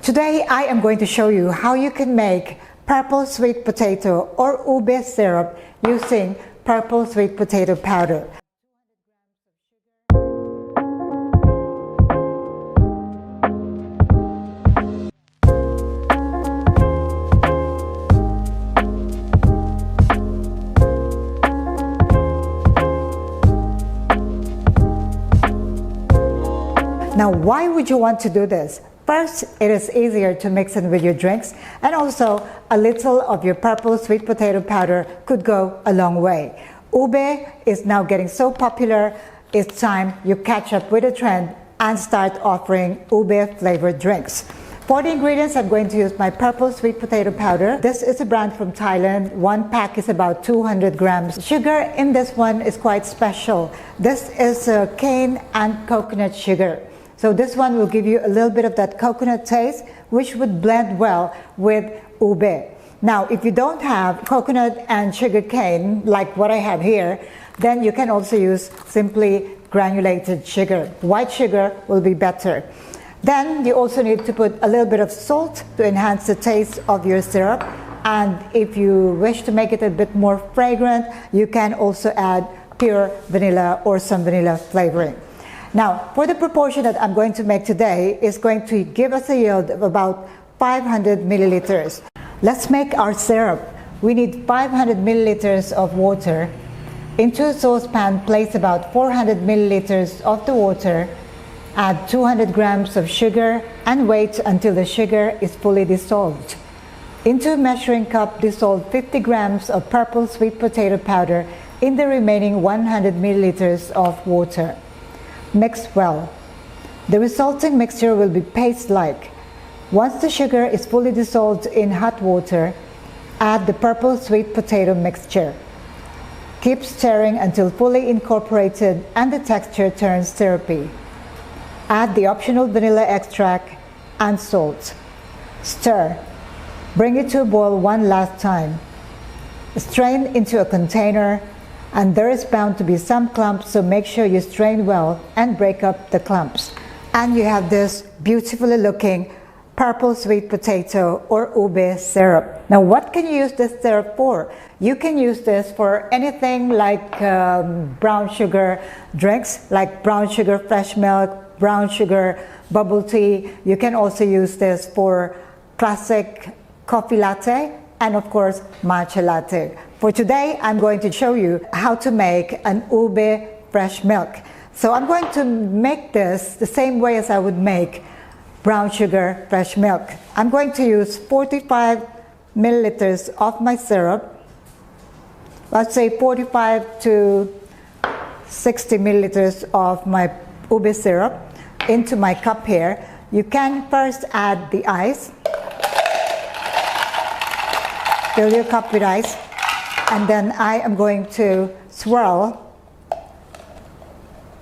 Today I am going to show you how you can make purple sweet potato or ube syrup using purple sweet potato powder. Now, why would you want to do this? First, it is easier to mix in with your drinks, and also a little of your purple sweet potato powder could go a long way. Ube is now getting so popular, it's time you catch up with the trend and start offering ube flavored drinks. For the ingredients, I'm going to use my purple sweet potato powder. This is a brand from Thailand. One pack is about 200 grams. Sugar in this one is quite special. This is cane and coconut sugar. So this one will give you a little bit of that coconut taste, which would blend well with ube. Now, if you don't have coconut and sugar cane, like what I have here, then you can also use simply granulated sugar. White sugar will be better. Then you also need to put a little bit of salt to enhance the taste of your syrup. And if you wish to make it a bit more fragrant, you can also add pure vanilla or some vanilla flavoring. Now, for the proportion that I'm going to make today is going to give us a yield of about 500 milliliters. Let's make our syrup. We need 500 milliliters of water. Into a saucepan, place about 400 milliliters of the water. Add 200 grams of sugar and wait until the sugar is fully dissolved. Into a measuring cup, dissolve 50 grams of purple sweet potato powder in the remaining 100 milliliters of water. Mix well. The resulting mixture will be paste-like. Once the sugar is fully dissolved in hot water, add the purple sweet potato mixture. Keep stirring until fully incorporated and the texture turns syrupy. Add the optional vanilla extract and salt. Stir. Bring it to a boil one last time. Strain into a container, and there is bound to be some clumps, so make sure you strain well and break up the clumps. And you have this beautifully looking purple sweet potato or ube syrup. Now, what can you use this syrup for? You can use this for anything like brown sugar drinks, like brown sugar fresh milk, brown sugar bubble tea. You can also use this for classic coffee latte and of course matcha latte. For today, I'm going to show you how to make an ube fresh milk. So I'm going to make this the same way as I would make brown sugar fresh milk. I'm going to use 45 milliliters of my syrup. Let's say 45 to 60 milliliters of my ube syrup into my cup here. You can first add the ice. Fill your cup with ice. And then I am going to swirl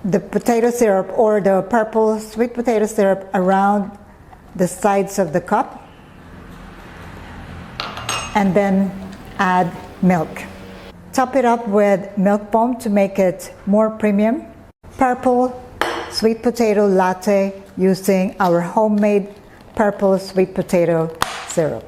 the potato syrup or the purple sweet potato syrup around the sides of the cup. And then add milk. Top it up with milk foam to make it more premium. Purple sweet potato latte using our homemade purple sweet potato syrup.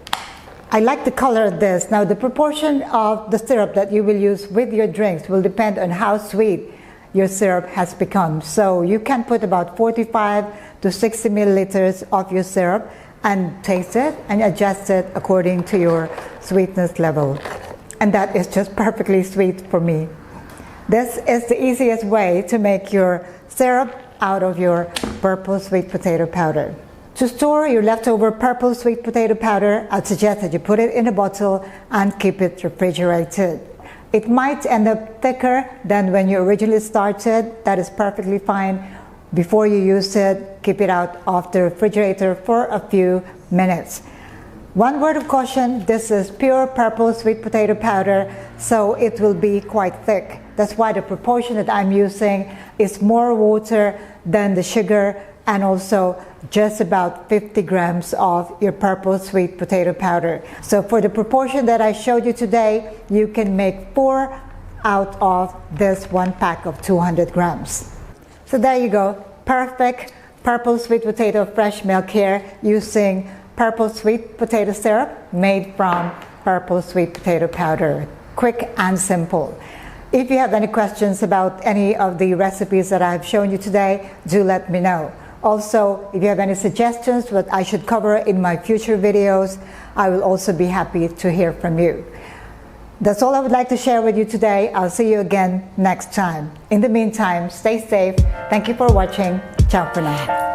I like the color of this. Now, the proportion of the syrup that you will use with your drinks will depend on how sweet your syrup has become. So you can put about 45 to 60 milliliters of your syrup and taste it and adjust it according to your sweetness level. And that is just perfectly sweet for me. This is the easiest way to make your syrup out of your purple sweet potato powder. To store your leftover purple sweet potato powder, I'd suggest that you put it in a bottle and keep it refrigerated. It might end up thicker than when you originally started. That is perfectly fine. Before you use it, keep it out of the refrigerator for a few minutes. One word of caution, this is pure purple sweet potato powder, so it will be quite thick. That's why the proportion that I'm using is more water than the sugar, and also just about 50 grams of your purple sweet potato powder. So for the proportion that I showed you today, you can make 4 out of this one pack of 200 grams. So there you go, perfect purple sweet potato fresh milk here using purple sweet potato syrup made from purple sweet potato powder. Quick and simple. If you have any questions about any of the recipes that I've shown you today, do let me know. Also, if you have any suggestions what I should cover in my future videos, I will also be happy to hear from you. That's all I would like to share with you today. I'll see you again next time. In the meantime, stay safe. Thank you for watching. Ciao for now.